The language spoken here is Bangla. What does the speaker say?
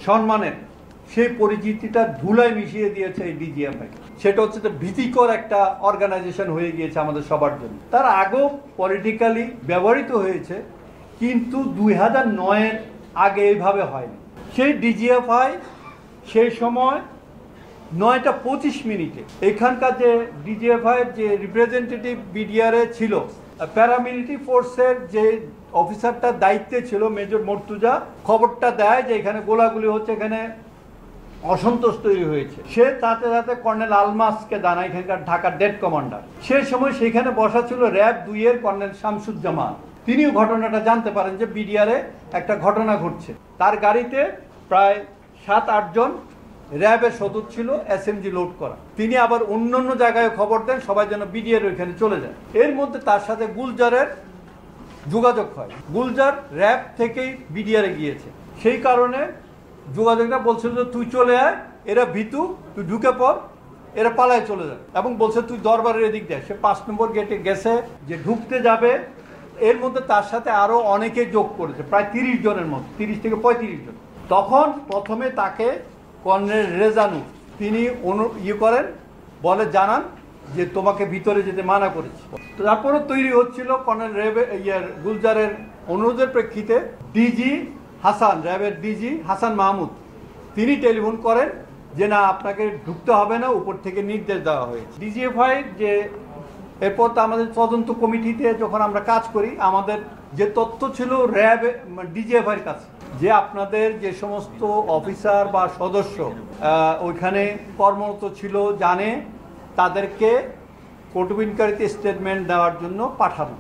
সম্মানের সেই পরিচিতিটা ধুলায় মিশিয়ে দিয়েছে এই ডিজিএফআই। সেটা হচ্ছে তো ভীতিকর একটা অর্গানাইজেশন হয়ে গিয়েছে আমাদের সবার জন্য। তার আগেও পলিটিক্যালি ব্যবহৃত হয়েছে, কিন্তু 2009-এর আগে এইভাবে হয়নি। সেই ডিজিএফআই সেই সময় 9:25 এখানকার যে ডিজিএফআইয়ের যে রিপ্রেজেন্টেটিভ বিডিআরে ছিল, প্যারামিলিটারি ফোর্সের যে অফিসারটার দায়িত্বে ছিল মেজর মর্তুজা, খবরটা দেয় যে এখানে গোলাগুলি হচ্ছে, এখানে অসন্তোষ তৈরি হয়েছে। সে তাতে তাতে কর্নেল আলমাসকে জানায়, এখানকার ঢাকার ডেড কমান্ডার। সে সময় সেখানে বসা ছিল র্যাব 2-এর কর্নেল শামসুজ্জামান। তিনিও ঘটনাটা জানতে পারেন যে বিডিআরে একটা ঘটনা ঘটছে। তার গাড়িতে প্রায় 7-8 জন র্যাবের সদস্য ছিল, এসএমজি লোড করা। তিনি আবার অন্য জায়গায় খবর দেন সবাই যেন বিডিআর ওইখানে চলে যায়। এর মধ্যে তার সাথে গুলজারের যোগাযোগ হয়। গুলজার র্যাব থেকেই বিডিআরে গিয়েছে, সেই কারণে যোগাযোগটা বলছিল যে তুই চলে আয়, এরা ভীতু, তুই ঢুকে পড়, এরা পালায় চলে যায়। এবং বলছে তুই দরবারের এদিক দেয়। সে 5 নম্বর গেটে গেছে, যে ঢুকতে যাবে। এর মধ্যে তার সাথে আরও অনেকে যোগ করেছে, প্রায় 30 জনের মতো, 30 থেকে 35 জন। তখন প্রথমে তাকে কর্নেল রেজানু তিনি করেন, বলে জানান যে তোমাকে ভিতরে যেতে মানা করেছে। তারপরে তৈরি হচ্ছিল কর্নেল গুলজারের অনুরোধের প্রেক্ষিতে ডিজি হাসান, র্যাবের ডিজি হাসান মাহমুদ, তিনি টেলিফোন করেন যে না, আপনাকে ঢুকতে হবে না, উপর থেকে নির্দেশ দেওয়া হয়েছে। ডিজিএফআই যে এরপর তো আমাদের তদন্ত কমিটিতে যখন আমরা কাজ করি, আমাদের যে তথ্য ছিল র্যাব ডিজিএফআইয়ের কাছে, যে আপনাদের যে সমস্ত অফিসার বা সদস্য ওইখানে কর্মরত ছিল জানে, তাদেরকে কটুবিনকারীতে স্টেটমেন্ট দেওয়ার জন্য পাঠানো।